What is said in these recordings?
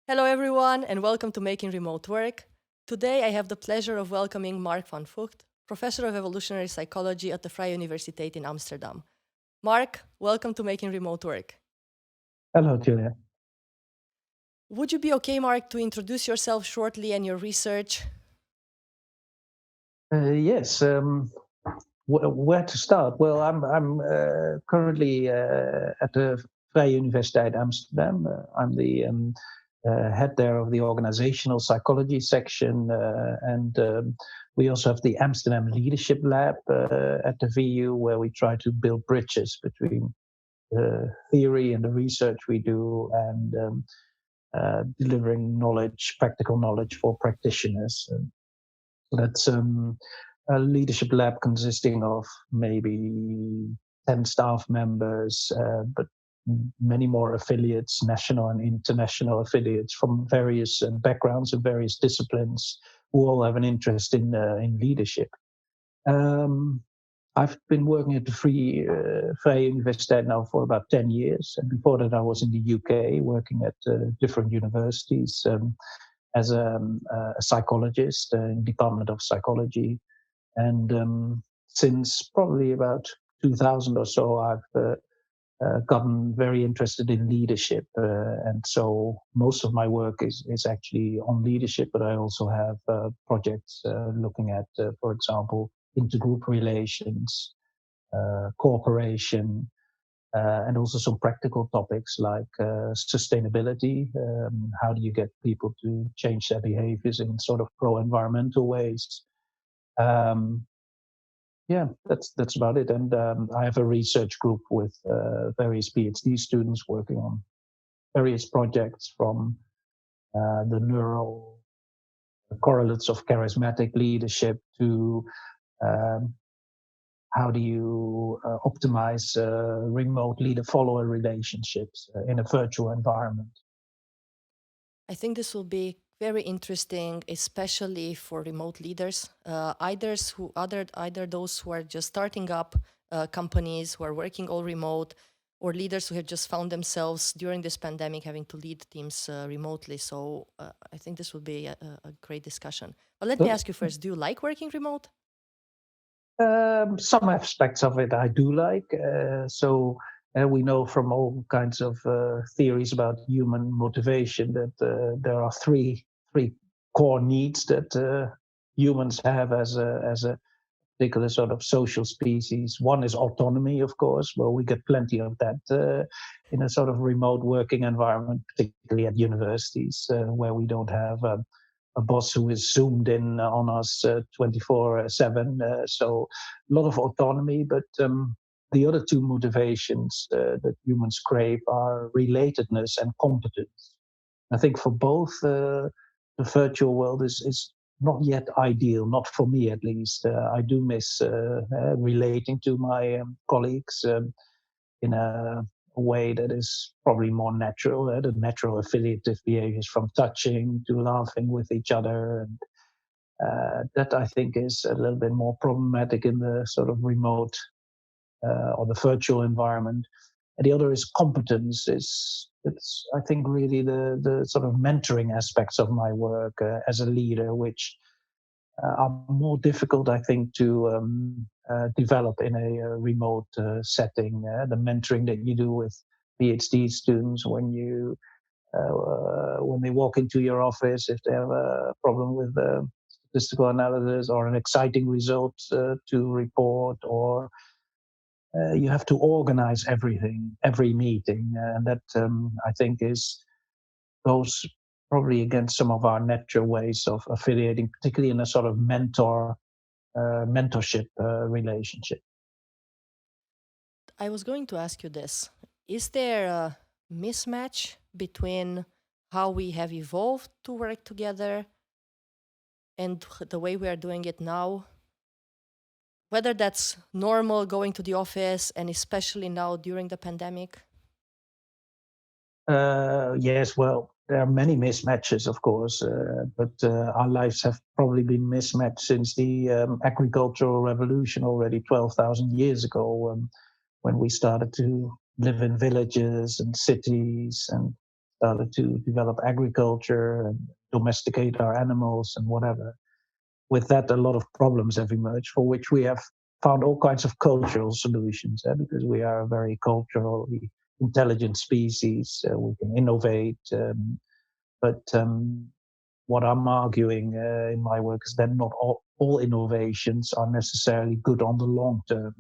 Hello, everyone, and welcome to Making Remote Work. Today, I have the pleasure of welcoming Mark van Vugt, Professor of Evolutionary Psychology at the Vrije Universiteit in Amsterdam. Mark, welcome to Making Remote Work. Hello, Julia. Would you be okay, Mark, to introduce yourself shortly and your research? Yes. Where to start? Well, I'm currently at the Vrije Universiteit Amsterdam. I'm the head there of the organizational psychology section, and we also have the Amsterdam Leadership Lab at the VU, where we try to build bridges between the theory and the research we do, and delivering knowledge, practical knowledge for practitioners. That's a leadership lab consisting of maybe 10 staff members, but many more affiliates, national and international affiliates from various backgrounds and various disciplines who all have an interest in leadership. I've been working at the Vrije Universiteit now for about 10 years. And before that, I was in the UK working at different universities. As a psychologist in Department of Psychology. And since probably about 2000 or so, I've gotten very interested in leadership. And so most of my work is actually on leadership, but I also have projects looking at, for example, intergroup relations, cooperation, and also some practical topics like sustainability. How do you get people to change their behaviors in sort of pro-environmental ways? Yeah, that's about it. And I have a research group with various PhD students working on various projects from the neural correlates of charismatic leadership to um, how do you optimize remote leader-follower relationships in a virtual environment? I think this will be very interesting, especially for remote leaders, either those who are just starting up companies who are working all remote, or leaders who have just found themselves during this pandemic having to lead teams remotely. So I think this will be a great discussion. But let me ask you first: do you like working remote? Some aspects of it I do like. We know from all kinds of theories about human motivation that there are three core needs that humans have as a particular sort of social species. One is autonomy, of course. Well, we get plenty of that in a sort of remote working environment, particularly at universities, where we don't have a boss who is zoomed in on us 24/7. So a lot of autonomy, but the other two motivations that humans crave are relatedness and competence. I think for both, the virtual world is not yet ideal, not for me at least. I do miss relating to my colleagues in a way that is probably more natural, the natural affiliative behaviors from touching to laughing with each other. And that I think is a little bit more problematic in the sort of remote or the virtual environment. And the other is competence. It's I think really the sort of mentoring aspects of my work as a leader, which are more difficult, I think, to develop in a remote setting. The mentoring that you do with PhD students when they walk into your office, if they have a problem with statistical analysis or an exciting result to report, or you have to organize everything, every meeting, and that I think goes probably against some of our natural ways of affiliating, particularly in a sort of mentorship relationship. I was going to ask you this. Is there a mismatch between how we have evolved to work together and the way we are doing it now? Whether that's normal going to the office and especially now during the pandemic? Yes, well, there are many mismatches, of course, but our lives have probably been mismatched since the agricultural revolution already 12,000 years ago, when we started to live in villages and cities and started to develop agriculture and domesticate our animals and whatever. With that, a lot of problems have emerged for which we have found all kinds of cultural solutions, because we are a very culturally intelligent species. We can innovate, but what I'm arguing in my work is that not all innovations are necessarily good on the long term.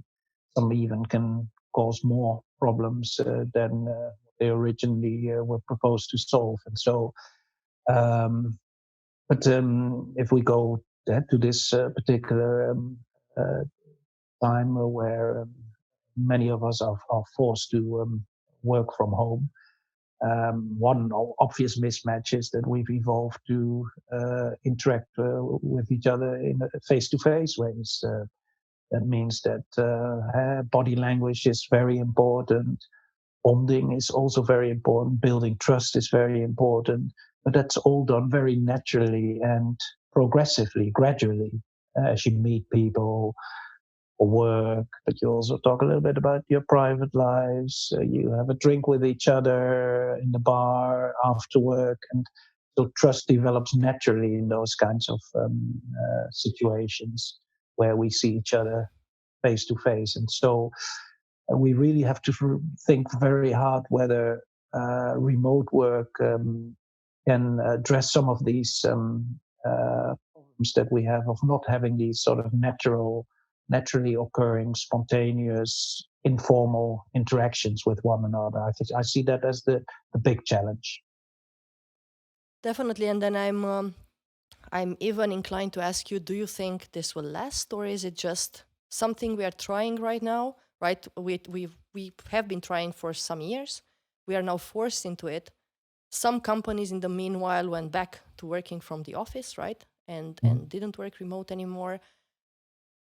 Some even can cause more problems than they originally were proposed to solve. And so, um, but if we go to this particular uh, time where many of us are forced to work from home, one obvious mismatch is that we've evolved to interact with each other in face-to-face ways. That means that body language is very important. Bonding is also very important. Building trust is very important. But that's all done very naturally and progressively, gradually, as you meet people or work, but you also talk a little bit about your private lives. You have a drink with each other in the bar after work, and so trust develops naturally in those kinds of situations where we see each other face to face. And so we really have to think very hard whether remote work can address some of these problems that we have of not having these sort of naturally occurring, spontaneous, informal interactions with one another. I think I see that as the big challenge. Definitely. And then I'm even inclined to ask you, do you think this will last, or is it just something we are trying right now? Right? We have been trying for some years. We are now forced into it. Some companies in the meanwhile went back to working from the office, right? And didn't work remote anymore.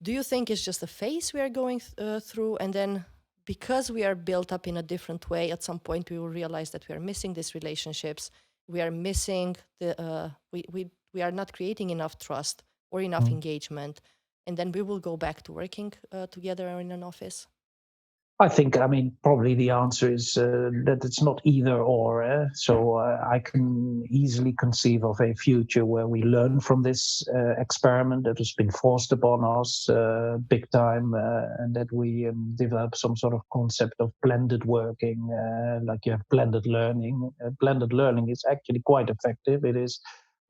Do you think it's just a phase we are going through, and then because we are built up in a different way, at some point we will realize that we are missing these relationships, we are missing we are not creating enough trust or enough Mm. engagement, and then we will go back to working together in an office? I think, I mean, probably the answer is that it's not either or. So I can easily conceive of a future where we learn from this experiment that has been forced upon us big time, and that we develop some sort of concept of blended working, like you have blended learning. Blended learning is actually quite effective. It is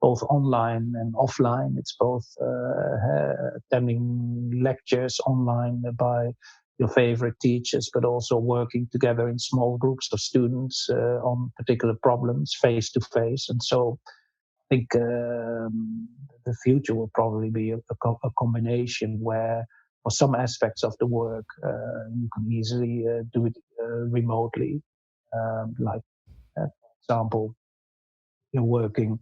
both online and offline. It's both attending lectures online by your favorite teachers, but also working together in small groups of students on particular problems face to face. And so I think the future will probably be a combination where for some aspects of the work, you can easily do it remotely. Like, for example, you're working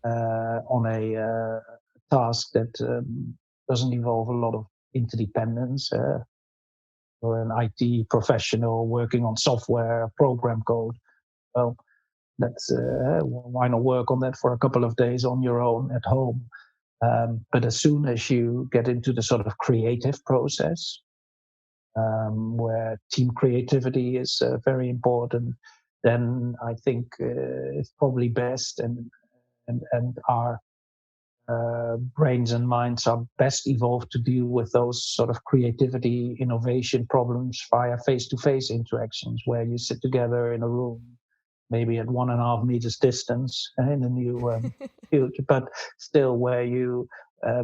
on a task that doesn't involve a lot of interdependence. Or an IT professional working on software, program code. Well, that's why not work on that for a couple of days on your own at home? But as soon as you get into the sort of creative process, where team creativity is very important, then I think it's probably best and our brains and minds are best evolved to deal with those sort of creativity, innovation problems via face-to-face interactions, where you sit together in a room, maybe at 1.5 meters distance in the new future, but still where you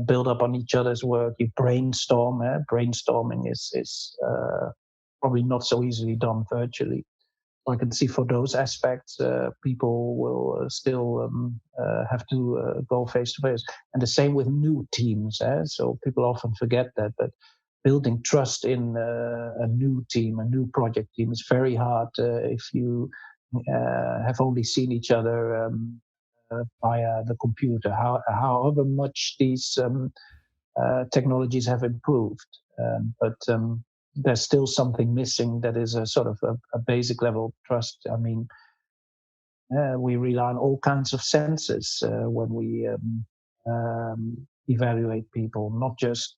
build up on each other's work, you brainstorm. Brainstorming is probably not so easily done virtually. I can see for those aspects, people will still have to go face to face. And the same with new teams. So people often forget that, but building trust in a new team, a new project team, is very hard if you have only seen each other via the computer. However much these technologies have improved, but there's still something missing that is a sort of a basic level of trust. I mean, we rely on all kinds of senses when we evaluate people, not just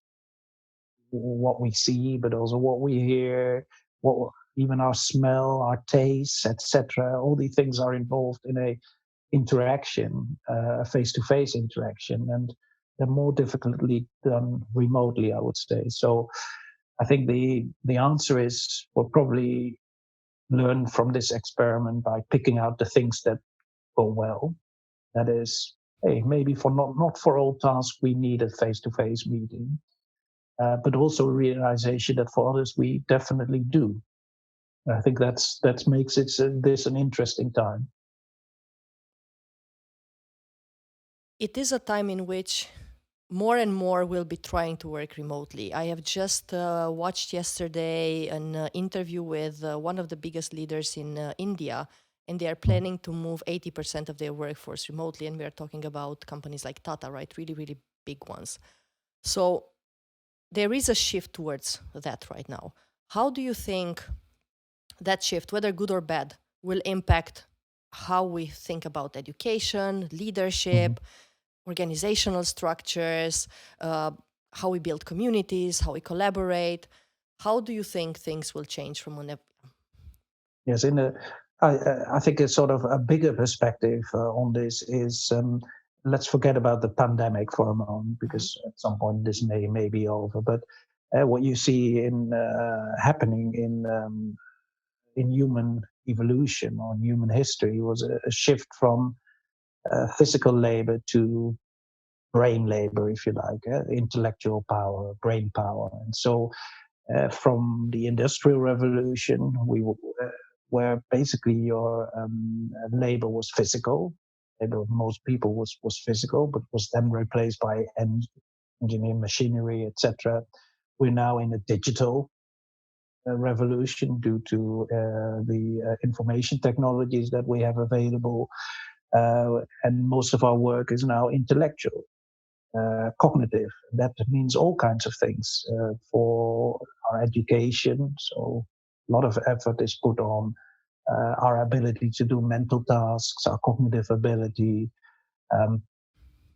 what we see, but also what we hear, what even our smell, our tastes, etc. All these things are involved in a interaction, a face-to-face interaction, and they're more difficultly done remotely, I would say. So I think the answer is we'll probably learn from this experiment by picking out the things that go well. That is, hey, maybe for not for all tasks we need a face-to-face meeting, but also a realization that for others we definitely do. I think that makes this an interesting time. It is a time in which more and more will be trying to work remotely. I have just watched yesterday an interview with one of the biggest leaders in India, and they are planning to move 80% of their workforce remotely. And we are talking about companies like Tata, right? Really, really big ones. So there is a shift towards that right now. How do you think that shift, whether good or bad, will impact how we think about education, leadership, organizational structures, how we build communities, how we collaborate? How do you think things will change from one? Yes, I think a sort of a bigger perspective on this is let's forget about the pandemic for a moment because at some point this may be over. But what you see in happening in human evolution or human history was a shift from physical labor to brain labor, if you like, intellectual power, brain power, and so from the Industrial Revolution, where basically your labor was physical. Labor of most people was physical, but was then replaced by engineering, machinery, etc. We're now in a digital revolution due to the information technologies that we have available, and most of our work is now intellectual. Cognitive. That means all kinds of things for our education. So a lot of effort is put on our ability to do mental tasks, our cognitive ability. Um,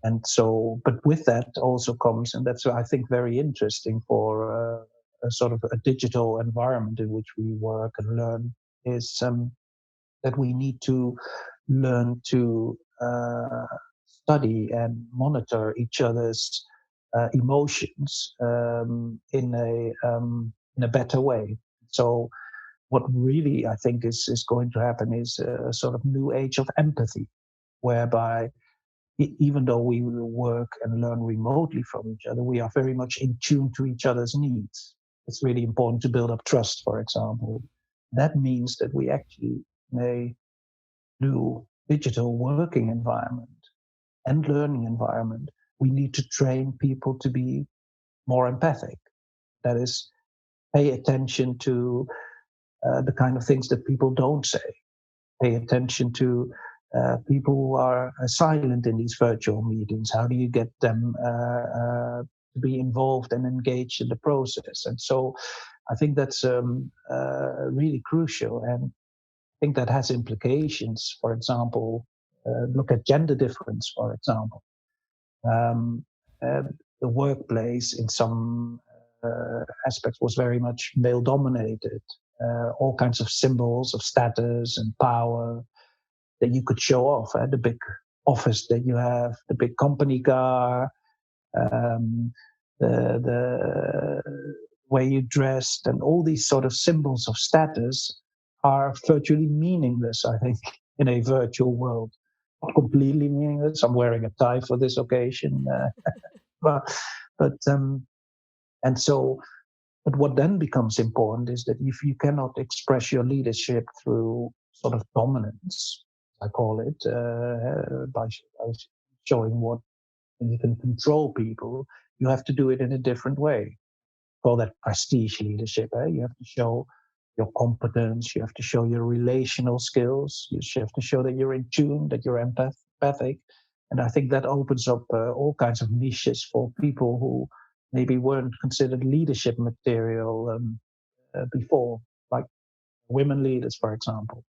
and so, but with that also comes, and that's I think very interesting for a sort of a digital environment in which we work and learn, is that we need to learn to study and monitor each other's emotions in a better way. So what really I think is going to happen is a sort of new age of empathy, whereby even though we will work and learn remotely from each other, we are very much in tune to each other's needs. It's really important to build up trust, for example. That means that we actually may new digital working environment and learning environment, we need to train people to be more empathic. That is, pay attention to the kind of things that people don't say. Pay attention to people who are silent in these virtual meetings. How do you get them to be involved and engaged in the process? And so I think that's really crucial. And I think that has implications. For example, look at gender difference, for example. Um, uh, the workplace in some aspects was very much male dominated. All kinds of symbols of status and power that you could show off. The big office that you have, the big company car, um, the way you dressed, and all these sort of symbols of status are virtually meaningless, I think, in a virtual world. Not completely meaningless. I'm wearing a tie for this occasion, but but and so. But what then becomes important is that if you cannot express your leadership through sort of dominance, I call it, by showing what you can control people, you have to do it in a different way. Call that prestige leadership. You have to show your competence, you have to show your relational skills, you have to show that you're in tune, that you're empathic. And I think that opens up all kinds of niches for people who maybe weren't considered leadership material before, like women leaders, for example.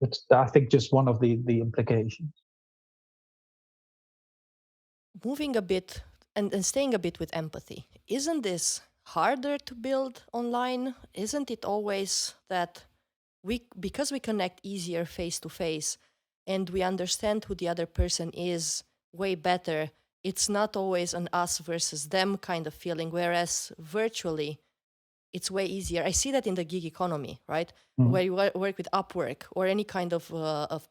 It's, I think, just one of the implications. Moving a bit and staying a bit with empathy, isn't this harder to build online? Isn't it always that because we connect easier face to face and we understand who the other person is way better, it's not always an us versus them kind of feeling, whereas virtually it's way easier. I see that in the gig economy, right? Mhm. Where you work with Upwork or any kind of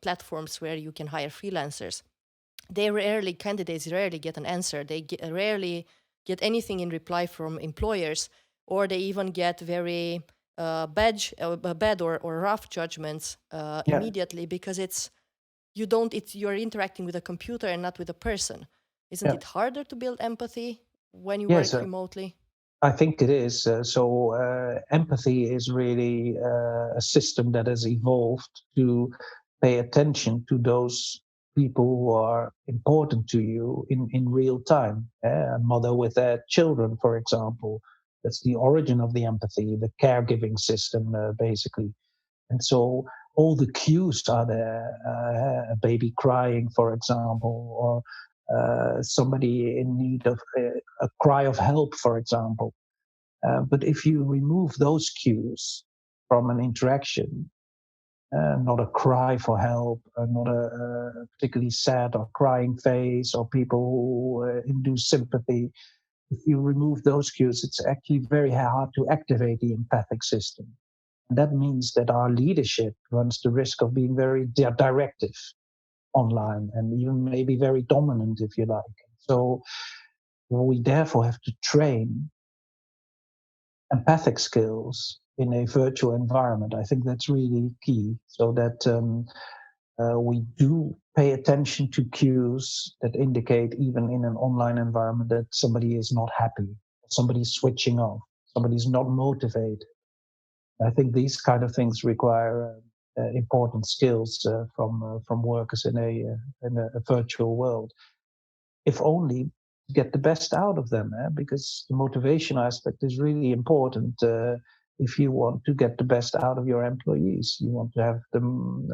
platforms where you can hire freelancers. Candidates rarely get an answer. Rarely get anything in reply from employers, or they even get very bad or rough judgments Yeah, immediately because you're interacting with a computer and not with a person. Isn't yeah. it harder to build empathy when you Yes, work remotely? I think it is. Empathy is really a system that has evolved to pay attention to those people who are important to you in real time. A mother with their children, for example. That's the origin of the empathy, the caregiving system, basically. And so all the cues are there, a baby crying, for example, or somebody in need of a cry of help, for example. But if you remove those cues from an interaction, not a cry for help, not a particularly sad or crying face, or people who induce sympathy, if you remove those cues, it's actually very hard to activate the empathic system. And that means that our leadership runs the risk of being very directive online and even maybe very dominant, if you like. So we therefore have to train empathic skills in a virtual environment. I think that's really key so that we do pay attention to cues that indicate, even in an online environment, that somebody is not happy, somebody's switching off, somebody's not motivated. I think these kind of things require important skills from workers in a virtual world, if only to get the best out of them, because the motivation aspect is really important. If you want to get the best out of your employees, you want to have them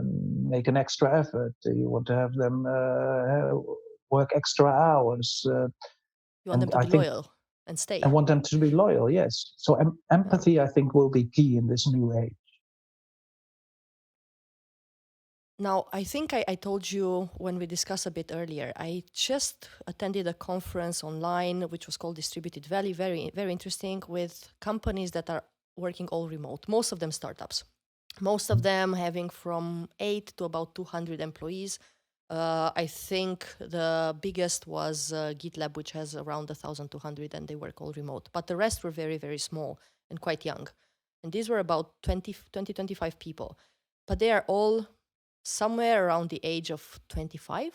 make an extra effort. You want to have them work extra hours, You want them and to I be think loyal and I stay. want them to be loyal. Yes, so Yeah. empathy, I think, will be key in this new age. Now, I think I told you when we discussed a bit earlier, I just attended a conference online which was called Distributed Value, very, very interesting, with companies that are working all remote, most of them startups, most of them having from 8 to about 200 employees. I think the biggest was GitLab, which has around 1,200, and they work all remote. But the rest were very, very small and quite young. And these were about 25 people. But they are all somewhere around the age of 25.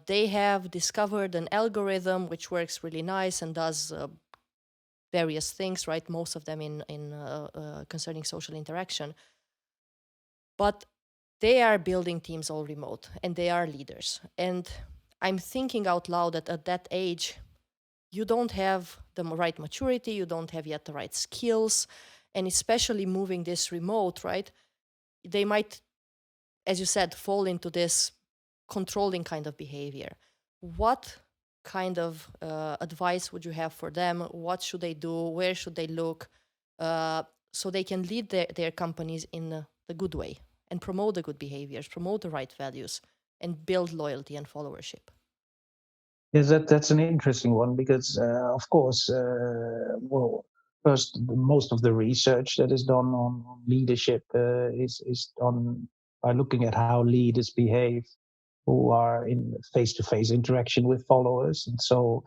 They have discovered an algorithm which works really nice and does various things, right? Most of them in concerning social interaction. But they are building teams all remote and they are leaders. And I'm thinking out loud that at that age, you don't have the right maturity, you don't have yet the right skills, and especially moving this remote, right? They might, as you said, fall into this controlling kind of behavior. What kind of advice would you have for them? What should they do? Where should they look uh, so they can lead their companies in the good way and promote the good behaviors, promote the right values, and build loyalty and followership? Yes, that's an interesting one because, of course, well, first, most of the research that is done on leadership is done by looking at how leaders behave who are in face-to-face interaction with followers, and so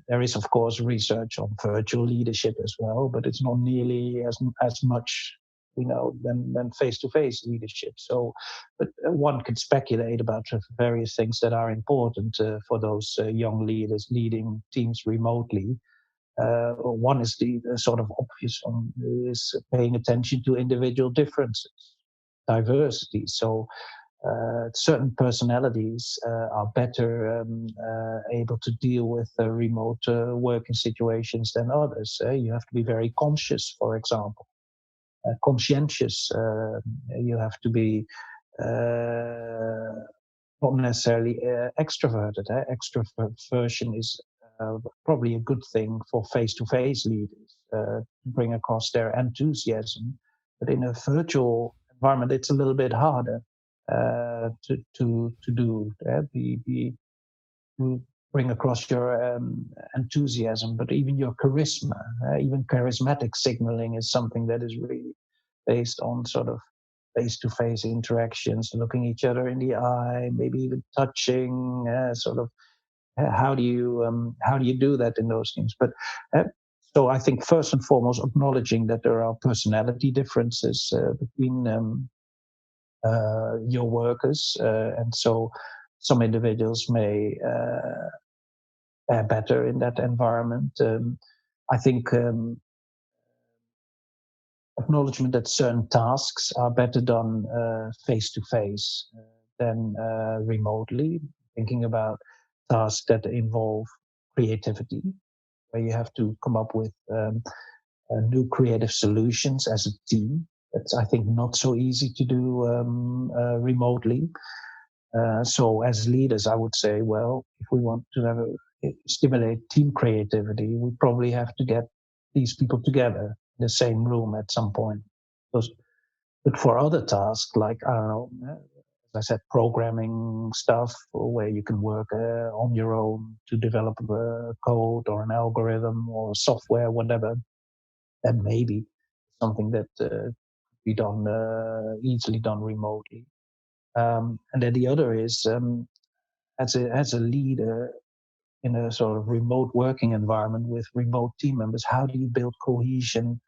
there is, of course, research on virtual leadership as well, but it's not nearly as much, than face-to-face leadership. So, but one can speculate about various things that are important for those young leaders leading teams remotely. One is the sort of obvious one is paying attention to individual differences, diversity. So certain personalities are better able to deal with remote working situations than others. You have to be very conscious, for example, conscientious. You have to be not necessarily extroverted. Extroversion is probably a good thing for face-to-face leaders to bring across their enthusiasm. But in a virtual environment, it's a little bit harder to do. To bring across your enthusiasm, but even your charisma, even charismatic signaling is something that is really based on sort of face-to-face interactions, looking each other in the eye, maybe even touching, sort of how do you do that in those things? But so I think first and foremost, acknowledging that there are personality differences between your workers, and so some individuals may fare better in that environment. I think acknowledgement that certain tasks are better done face to face than remotely. Thinking about tasks that involve creativity, where you have to come up with new creative solutions as a team. That's, I think, not so easy to do remotely. So, as leaders, I would say, well, if we want to stimulate team creativity, we probably have to get these people together in the same room at some point. Because, but for other tasks, like I don't know, as I said, programming stuff, where you can work on your own to develop a code or an algorithm or software, whatever, then maybe something that be done easily done remotely. And then the other is as a leader in a sort of remote working environment with remote team members, how do you build cohesion,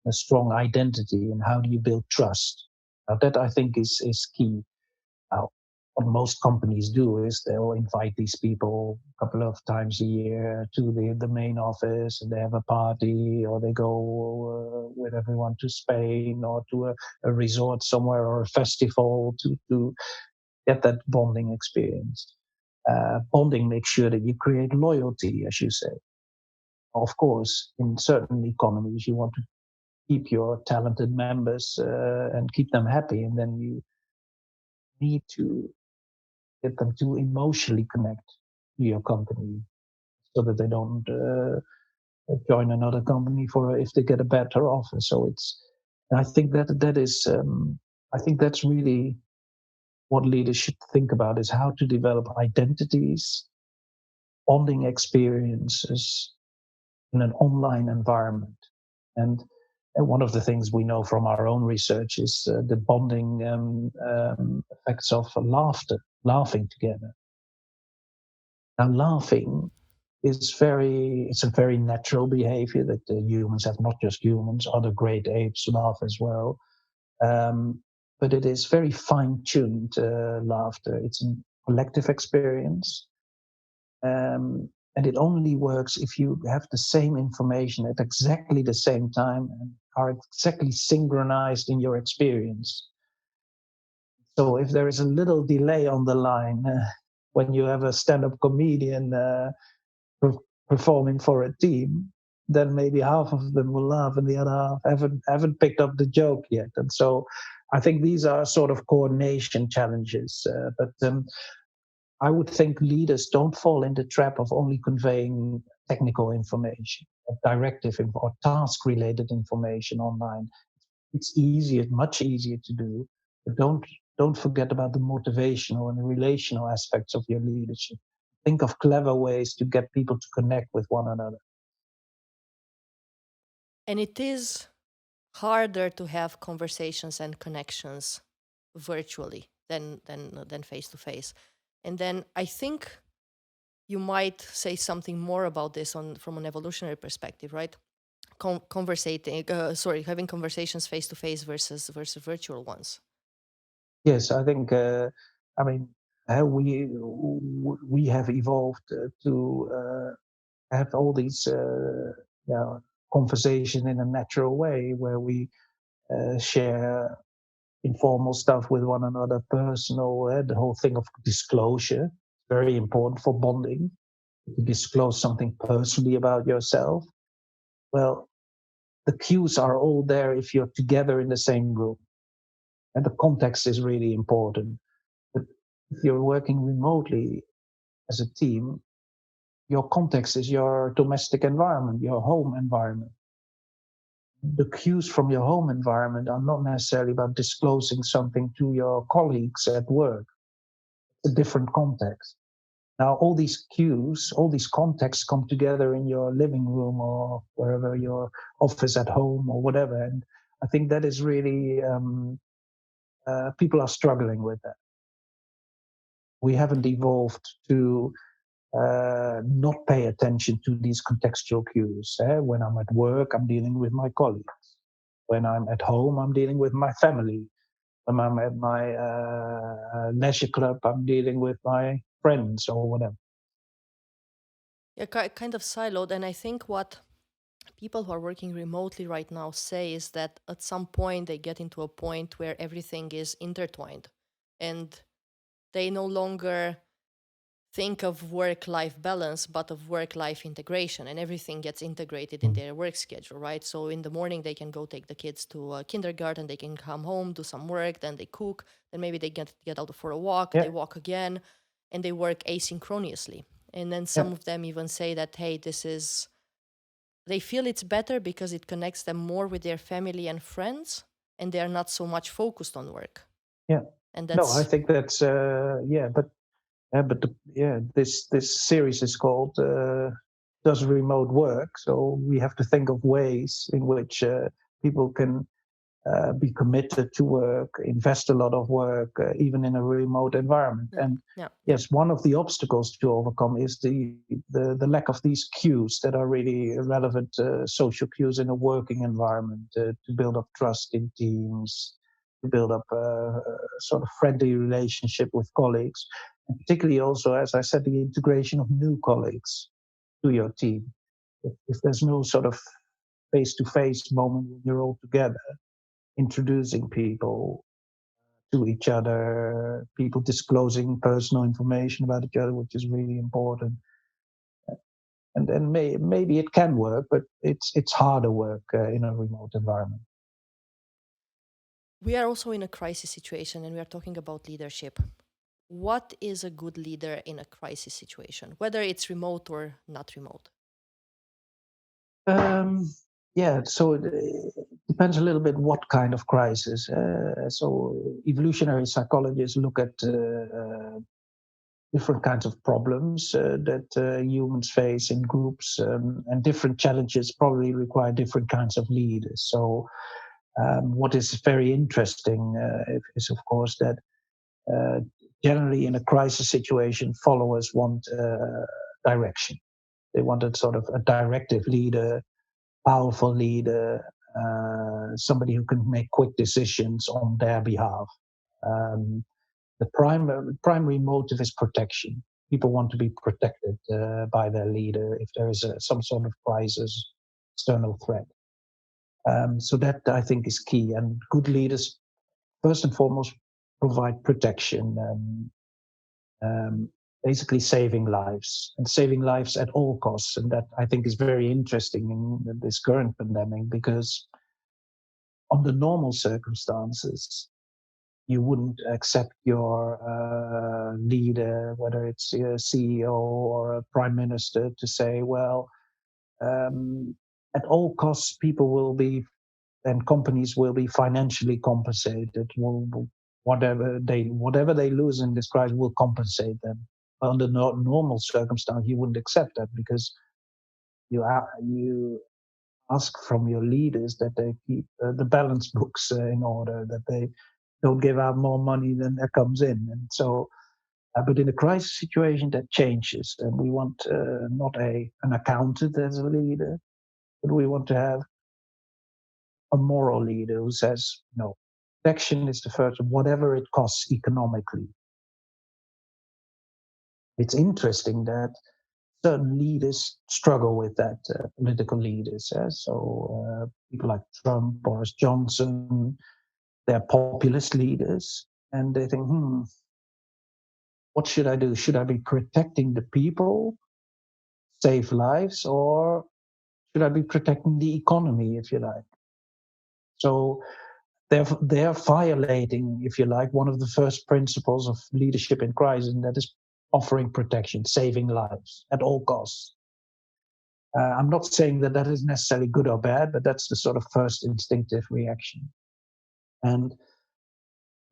a strong identity, and how do you build trust? Now, that I think is key. Now, what most companies do is they'll invite these people a couple of times a year to the main office, and they have a party, or they go with everyone to Spain or to a resort somewhere or a festival to get that bonding experience. Bonding makes sure that you create loyalty, as you say. Of course, in certain economies, you want to keep your talented members and keep them happy, and then you need to get them to emotionally connect to your company so that they don't join another company for if they get a better offer. So it's, I think that is, I think that's really what leaders should think about, is how to develop identities, bonding experiences in an online environment. And one of the things we know from our own research is the bonding effects of laughing together. Now, laughing it's a very natural behavior that humans have, not just humans, other great apes laugh as well. But it is very fine-tuned laughter. It's a collective experience. And it only works if you have the same information at exactly the same time and are exactly synchronized in your experience. So if there is a little delay on the line when you have a stand-up comedian performing for a team, then maybe half of them will laugh and the other half haven't picked up the joke yet. And so I think these are sort of coordination challenges. But I would think leaders don't fall in the trap of only conveying technical information, or directive or task-related information online. It's easier, much easier to do, but don't forget about the motivational and the relational aspects of your leadership. Think of clever ways to get people to connect with one another. And it is harder to have conversations and connections virtually than face to face. And then I think you might say something more about this from an evolutionary perspective, right? Having conversations face to face versus virtual ones. Yes, I think. I mean, we have evolved to have all these conversation in a natural way, where we share informal stuff with one another, personal. The whole thing of disclosure, very important for bonding. To disclose something personally about yourself. Well, the cues are all there if you're together in the same room, and the context is really important. But if you're working remotely as a team, your context is your domestic environment, your home environment. The cues from your home environment are not necessarily about disclosing something to your colleagues at work. It's a different context. Now, all these cues, all these contexts come together in your living room or wherever, your office at home or whatever. And I think that is really, people are struggling with that. We haven't evolved to not pay attention to these contextual cues. When I'm at work, I'm dealing with my colleagues. When I'm at home, I'm dealing with my family. When I'm at my leisure club, I'm dealing with my friends or whatever. Yeah, kind of siloed. And I think what people who are working remotely right now say is that at some point they get into a point where everything is intertwined and they no longer think of work-life balance, but of work-life integration, and everything gets integrated in their work schedule, right? So in the morning, they can go take the kids to kindergarten, they can come home, do some work, then they cook, then maybe they get out for a walk, Yeah, they walk again, and they work asynchronously. And then yeah, some of them even say that, hey, they feel it's better because it connects them more with their family and friends, and they're not so much focused on work. yeah. And No, I that's, think that's yeah, but this series is called "Does Remote Work?" So we have to think of ways in which people can be committed to work, invest a lot of work, even in a remote environment. yeah, And yeah, yeah. yes, one of the obstacles to overcome is the lack of these cues that are really relevant social cues in a working environment to build up trust in teams, to build up a sort of friendly relationship with colleagues, and particularly also, as I said, the integration of new colleagues to your team. If there's no sort of face-to-face moment when you're all together, introducing people to each other, people disclosing personal information about each other, which is really important. And then maybe it can work, but it's harder work in a remote environment. We are also in a crisis situation and we are talking about leadership. What is a good leader in a crisis situation, whether it's remote or not remote? Um, yeah, so it depends a little bit what kind of crisis. So evolutionary psychologists look at different kinds of problems that humans face in groups, and different challenges probably require different kinds of leaders. So what is very interesting is, of course, that uh, generally in a crisis situation, followers want direction. They want a sort of a directive leader, powerful leader, somebody who can make quick decisions on their behalf. Um, the primary motive is protection. People want to be protected by their leader if there is some sort of crisis, external threat. So that I think is key. And good leaders, first and foremost, provide protection, basically saving lives and saving lives at all costs. And that I think is very interesting in this current pandemic because under normal circumstances, you wouldn't accept your leader, whether it's a CEO or a prime minister, to say, well, um, at all costs, people will be and companies will be financially compensated. Whatever they lose in this crisis will compensate them. Under normal circumstance, you wouldn't accept that because you ask from your leaders that they keep the balance books in order, that they don't give out more money than there comes in. And so, but in a crisis situation, that changes, and we want not an accountant as a leader, but we want to have a moral leader who says, no, protection is the first, whatever it costs economically. It's interesting that certain leaders struggle with that, political leaders. So people like Trump, Boris Johnson, they're populist leaders, and they think, what should I do? Should I be protecting the people, save lives, or should I be protecting the economy, if you like? So they're violating, if you like, one of the first principles of leadership in crisis, and that is offering protection, saving lives at all costs. I'm not saying that that is necessarily good or bad, but that's the sort of first instinctive reaction. And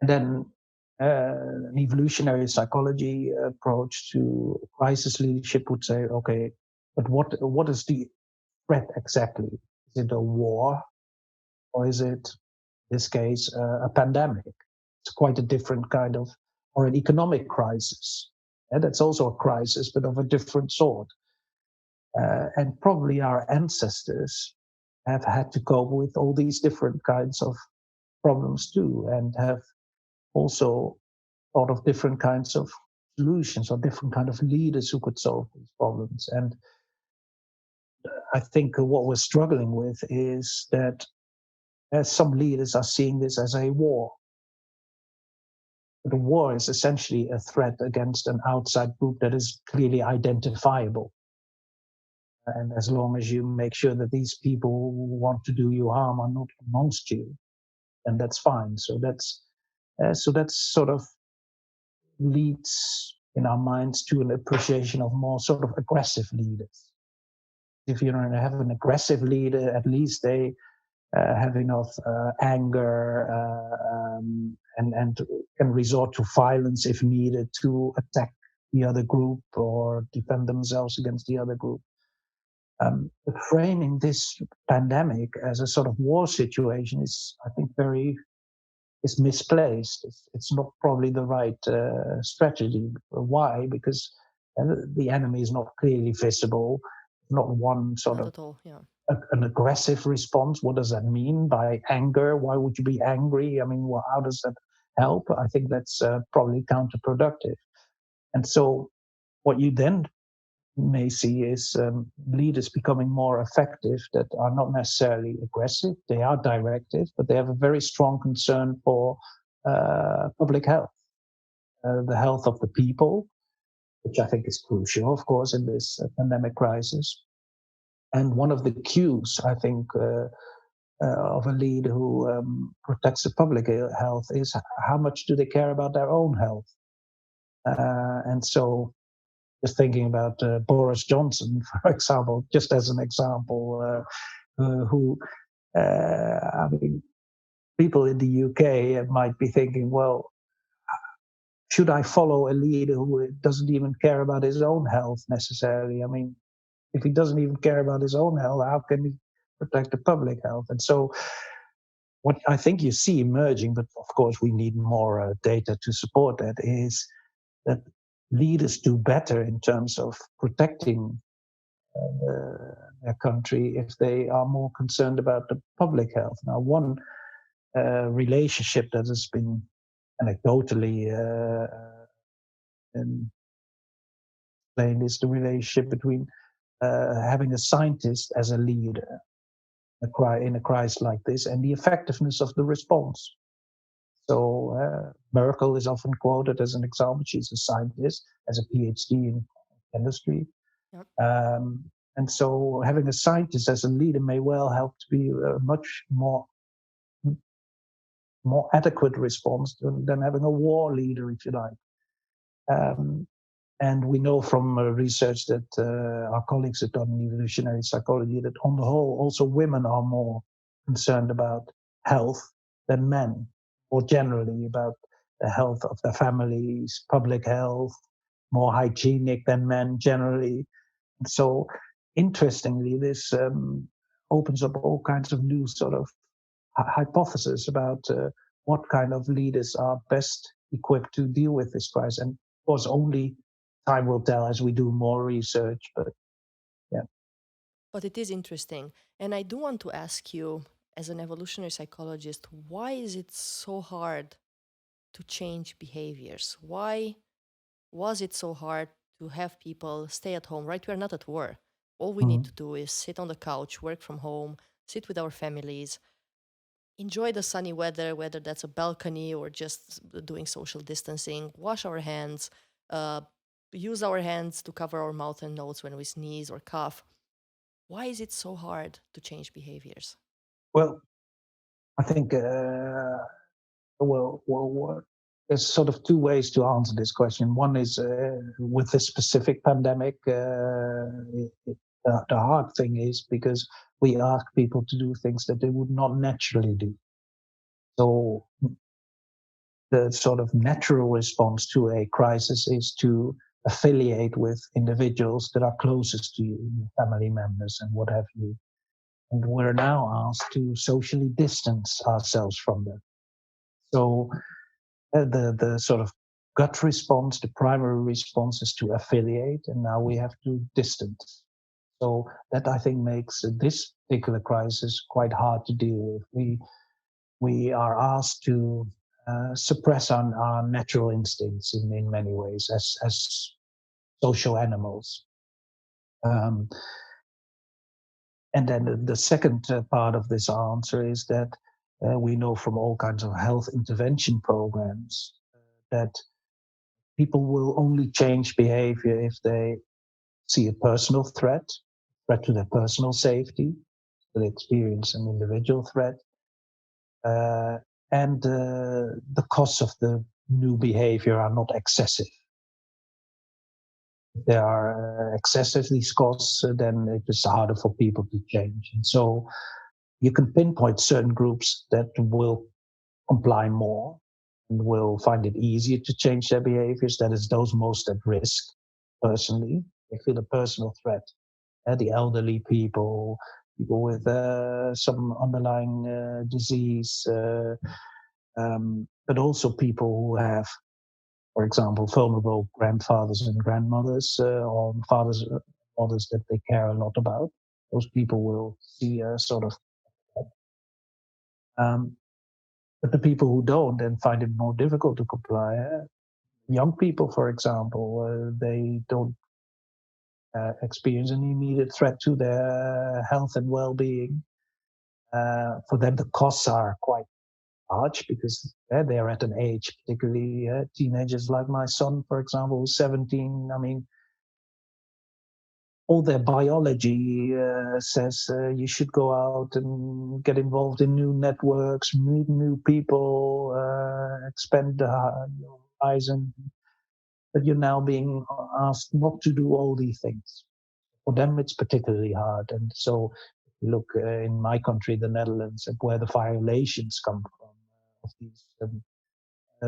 then an evolutionary psychology approach to crisis leadership would say, okay, but what is the threat exactly? Is it a war, or is it, in this case, a pandemic? It's quite a different kind of, or an economic crisis. And that's also a crisis, but of a different sort. And probably our ancestors have had to cope with all these different kinds of problems too, and have also thought of different kinds of solutions or different kind of leaders who could solve these problems. And I think what we're struggling with is that some leaders are seeing this as a war. The war is essentially a threat against an outside group that is clearly identifiable. And as long as you make sure that these people who want to do you harm are not amongst you, then that's fine. So that's sort of leads in our minds to an appreciation of more sort of aggressive leaders. If you don't have an aggressive leader, at least they have enough anger and can resort to violence if needed to attack the other group or defend themselves against the other group. Framing this pandemic as a sort of war situation is, I think, is misplaced. It's not probably the right strategy. Why? Because the enemy is not clearly visible. Not one sort Not of at all. Yeah. an aggressive response. What does that mean by anger? Why would you be angry? I mean, well, how does that help? I think that's probably counterproductive. And so, what you then may see is leaders becoming more effective that are not necessarily aggressive. They are directive, but they have a very strong concern for public health, the health of the people, which I think is crucial, of course, in this pandemic crisis. And one of the cues, I think, of a leader who protects the public health is how much do they care about their own health? And so just thinking about Boris Johnson, for example, just as an example, who, I mean, people in the UK might be thinking, well, should I follow a leader who doesn't even care about his own health necessarily? I mean, if he doesn't even care about his own health, how can he protect the public health? And so, what I think you see emerging, but of course we need more data to support that, is that leaders do better in terms of protecting their country if they are more concerned about the public health. Now, one relationship that has been anecdotally explained is the relationship between having a scientist as a leader in a crisis like this and the effectiveness of the response. So Merkel is often quoted as an example. She's a scientist, has a PhD in chemistry. Yep. And so having a scientist as a leader may well help to be a much more adequate response than having a war leader, if you like. And we know from research that our colleagues have done in evolutionary psychology that on the whole, also women are more concerned about health than men, or generally about the health of their families, public health, more hygienic than men generally. And so, interestingly, this opens up all kinds of new sort of hypotheses about what kind of leaders are best equipped to deal with this crisis. And of course, only time will tell as we do more research. But yeah. But it is interesting. And I do want to ask you, as an evolutionary psychologist, why is it so hard to change behaviors? Why was it so hard to have people stay at home? Right? We are not at war. All we need Mhm. to do is sit on the couch, work from home, sit with our families, enjoy the sunny weather, whether that's a balcony or just doing social distancing, wash our hands, uh, use our hands to cover our mouth and nose when we sneeze or cough. Why is it so hard to change behaviors? Well, I think, there's sort of two ways to answer this question. One is with this specific pandemic, the hard thing is because we ask people to do things that they would not naturally do. So the sort of natural response to a crisis is to affiliate with individuals that are closest to you, family members and what have you. And we're now asked to socially distance ourselves from them. So the sort of gut response, the primary response is to affiliate, and now we have to distance. So that I think makes this particular crisis quite hard to deal with. We are asked to suppress our natural instincts in many ways as social animals. And then the second part of this answer is that we know from all kinds of health intervention programs that people will only change behavior if they see a personal threat to their personal safety, they experience an individual threat, and the costs of the new behavior are not excessive. If they are excessive, these costs, then it is harder for people to change. And so you can pinpoint certain groups that will comply more and will find it easier to change their behaviors. That is those most at risk, personally. They feel a personal threat. The elderly people, people with some underlying disease, but also people who have, for example, vulnerable grandfathers and grandmothers, or fathers and mothers that they care a lot about. Those people will see a sort of but the people who don't then find it more difficult to comply. Young people, for example, they don't experience an immediate threat to their health and well-being. For them, the costs are quite large because they're at an age, particularly teenagers like my son, for example, who's 17. I mean, all their biology says you should go out and get involved in new networks, meet new people, expand your horizon. But you're now being asked not to do all these things. For them, it's particularly hard. And so, if you look in my country, the Netherlands, at where the violations come from of these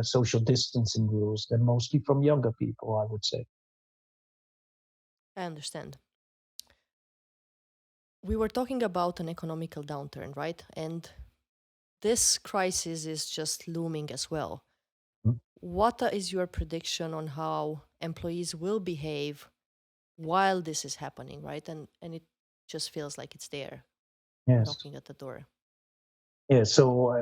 social distancing rules, they're mostly from younger people, I would say. I understand. We were talking about an economical downturn, right? And this crisis is just looming as well. Mm. What is your prediction on how employees will behave while this is happening, right? And it just feels like it's there, Yes. knocking at the door. Yeah, so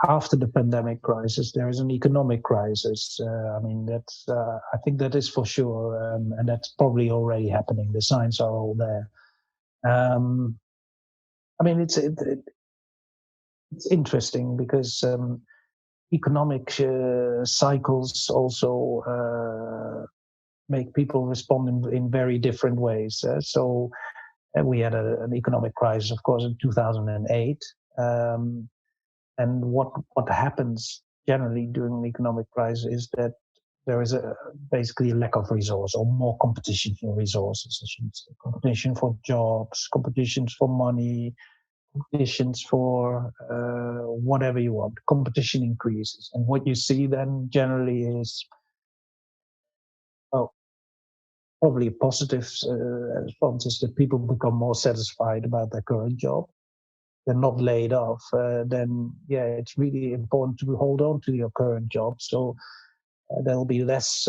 after the pandemic crisis, there is an economic crisis. I mean, that's I think that is for sure, and that's probably already happening. The signs are all there. Um, I mean, it's interesting because economic cycles also make people respond in very different ways. So we had an economic crisis, of course, in 2008. And what happens generally during an economic crisis is that there is basically a lack of resource or more competition for resources, I should say. Competition for jobs, competitions for money, competitions for whatever you want. Competition increases. And what you see then generally is, well, probably a positive response is that people become more satisfied about their current job. They're not laid off, then yeah, it's really important to hold on to your current job. So there'll be less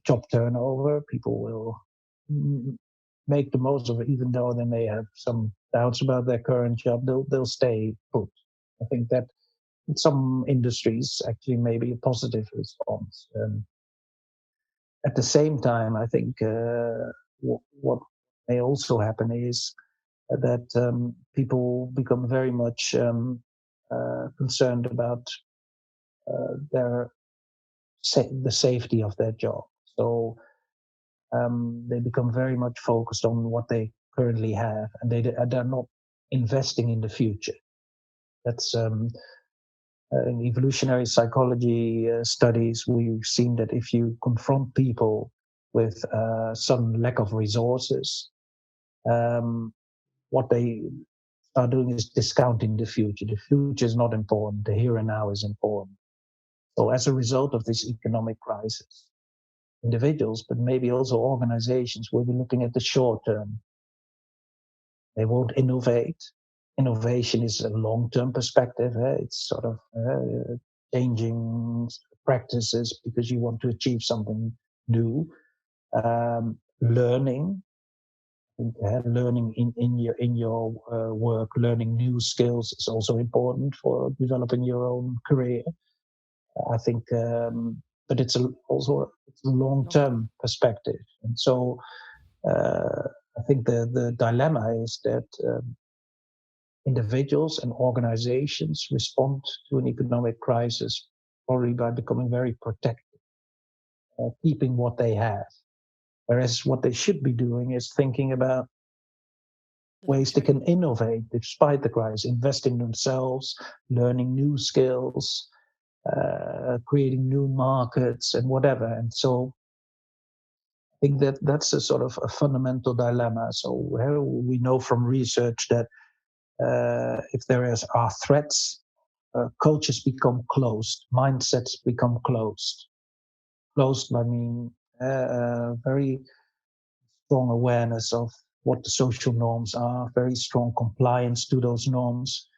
job turnover. People will make the most of it, even though they may have some doubts about their current job. They'll stay put. I think that in some industries actually maybe a positive response. At the same time, I think what may also happen is that people become very much concerned about their the safety of their job. So they become very much focused on what they currently have, and they're not investing in the future. That's In evolutionary psychology studies, we've seen that if you confront people with some lack of resources, um, what they start doing is discounting the future. The future is not important. The here and now is important. So as a result of this economic crisis, individuals, but maybe also organizations, will be looking at the short term. They won't innovate. Innovation is a long-term perspective. It's sort of changing practices because you want to achieve something new. Learning, learning in your work, learning new skills is also important for developing your own career. I think, but also it's a Long term. long-term perspective, and so uh, I think the dilemma is that individuals and organizations respond to an economic crisis probably by becoming very protective, keeping what they have. Whereas what they should be doing is thinking about The ways they future. can innovate despite the crisis, invest in themselves, learning new skills, creating new markets, and whatever. And so I think that that's a sort of a fundamental dilemma. So we know from research that if are threats, cultures become closed, mindsets become closed. Closed, I mean, very strong awareness of what the social norms are, very strong compliance to those norms.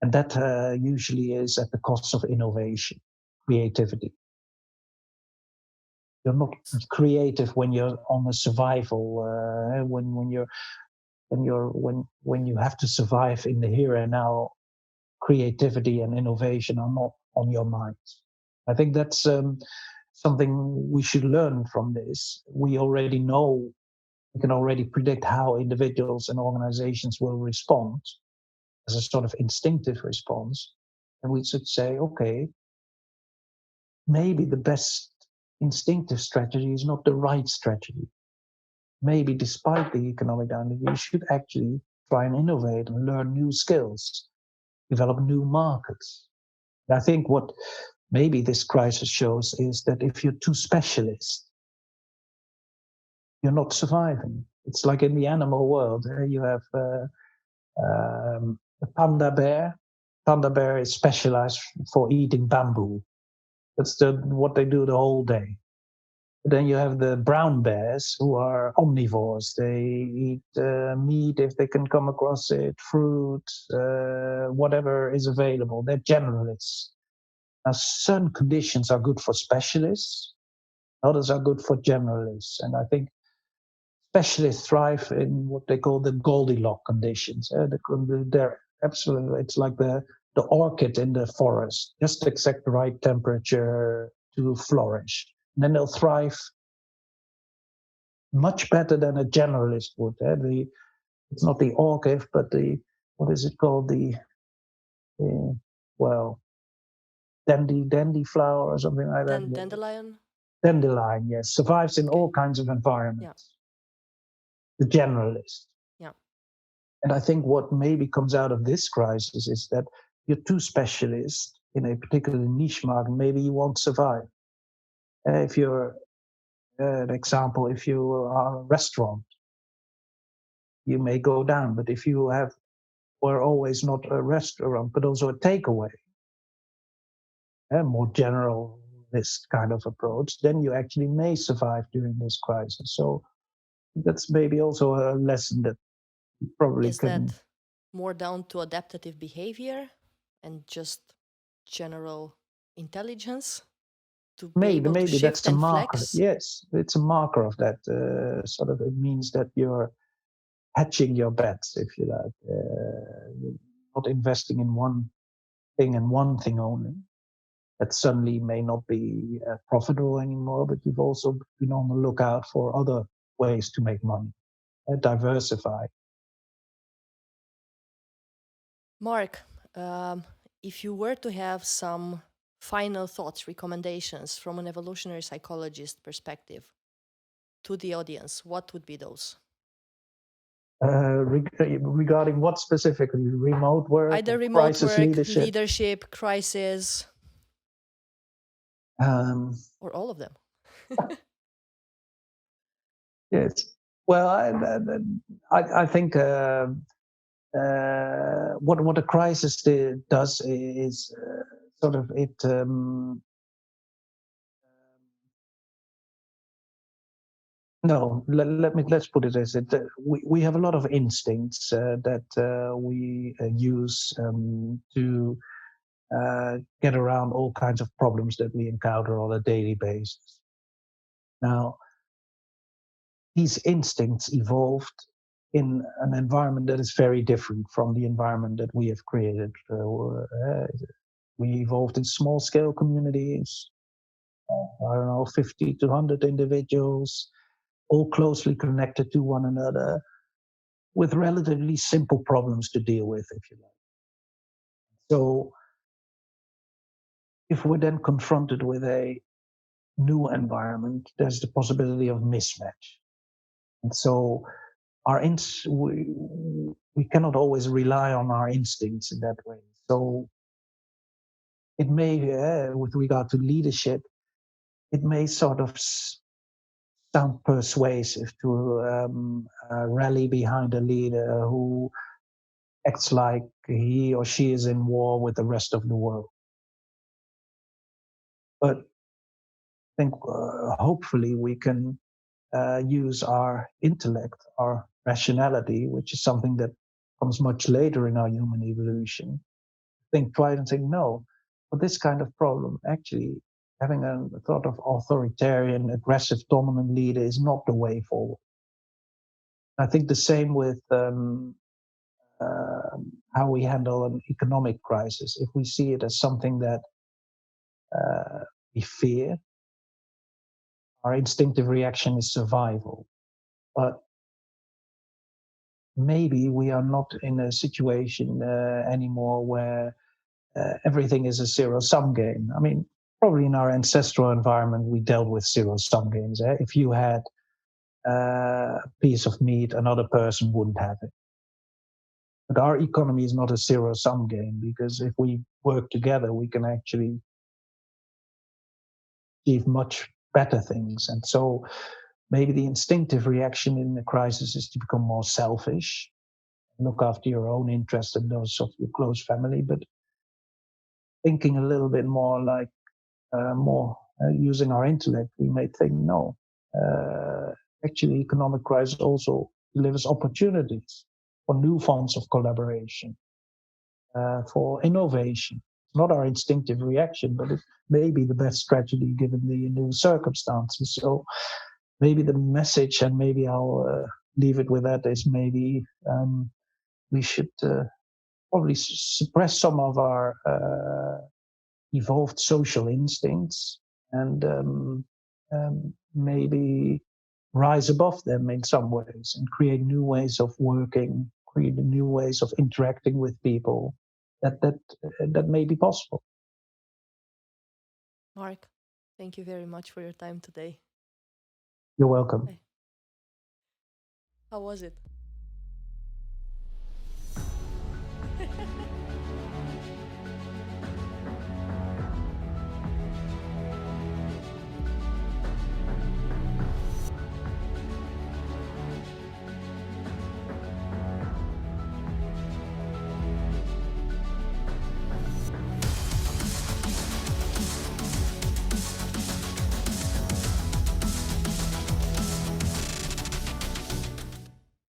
And that usually is at the cost of innovation, creativity. You're not creative when you're on a survival, when you have to survive in the here and now. Creativity and innovation are not on your mind. I think that's something we should learn from this. We already know, we can already predict how individuals and organizations will respond as a sort of instinctive response. And we should say, okay, maybe the best instinctive strategy is not the right strategy. Maybe despite the economic downturn, we should actually try and innovate and learn new skills, develop new markets. And I think what maybe this crisis shows is that if you're too specialist, you're not surviving. It's like in the animal world. You have a panda bear. Panda bear is specialized for eating bamboo. That's what they do the whole day. But then you have the brown bears who are omnivores. They eat meat if they can come across it, fruit, whatever is available. They're generalists. Now, certain conditions are good for specialists, others are good for generalists. And I think specialists thrive in what they call the Goldilocks conditions. They're absolutely, it's like the orchid in the forest, just exact the right temperature to flourish. And then they'll thrive much better than a generalist would. It's not the orchid, but what is it called? Well, dandy flower or something like that. Dandelion. Dandelion, yes, survives in Okay. all kinds of Yeah. environments. The generalist. Yeah. And I think what maybe comes out of this crisis is that you're too specialist in a particular niche market, maybe you won't survive. If you're, an example, if you are a restaurant, you may go down. But if you were always not a restaurant, but also a takeaway, a more generalist kind of approach, then you actually may survive during this crisis. So that's maybe also a lesson that you probably Is can. that more down to adaptive behavior and just general intelligence to be able to Maybe shift that's a and marker. flex? Yes, it's a marker of that sort of. It means that you're hedging your bets, if you like, you're not investing in one thing and one thing only. That suddenly may not be profitable anymore, but you've also been on the lookout for other ways to make money, diversify. Mark, if you were to have some final thoughts, recommendations from an evolutionary psychologist perspective to the audience, what would be those? Regarding what specifically? Remote work Either or remote crisis work, leadership? leadership, crisis, Um, or all of them. yes. Well, I think what a crisis does is sort of it. No, let's put it as it. We have a lot of instincts that we use to get around all kinds of problems that we encounter on a daily basis. Now, these instincts evolved in an environment that is very different from the environment that we have created. We evolved in small scale communities, I don't know, 50 to 100 individuals, all closely connected to one another, with relatively simple problems to deal with, if you like. So, if we're then confronted with a new environment, there's the possibility of mismatch. And so, we cannot always rely on our instincts in that way. So, it may, with regard to leadership, it may sort of sound persuasive to rally behind a leader who acts like he or she is in war with the rest of the world. But I think hopefully we can use our intellect, our rationality, which is something that comes much later in our human evolution. Try and think, no, for this kind of problem, actually having a sort of authoritarian, aggressive, dominant leader is not the way forward. I think the same with how we handle an economic crisis. If we see it as something that we fear, our instinctive reaction is survival. But maybe we are not in a situation anymore where everything is a zero-sum game. I mean, probably in our ancestral environment, we dealt with zero-sum games. If you had a piece of meat, another person wouldn't have it. But our economy is not a zero-sum game, because if we work together, we can actually achieve much better things. And so maybe the instinctive reaction in the crisis is to become more selfish, look after your own interests and those of your close family, but thinking a little bit more like more using our intellect, we may think, no, actually economic crisis also delivers opportunities for new forms of collaboration, for innovation. It's not our instinctive reaction, but it may be the best strategy given the new circumstances. So maybe the message, and maybe I'll leave it with that, is maybe we should probably suppress some of our evolved social instincts and maybe rise above them in some ways and create new ways of working, create new ways of interacting with people that may be possible. Mark, thank you very much for your time today. You're welcome. How was it?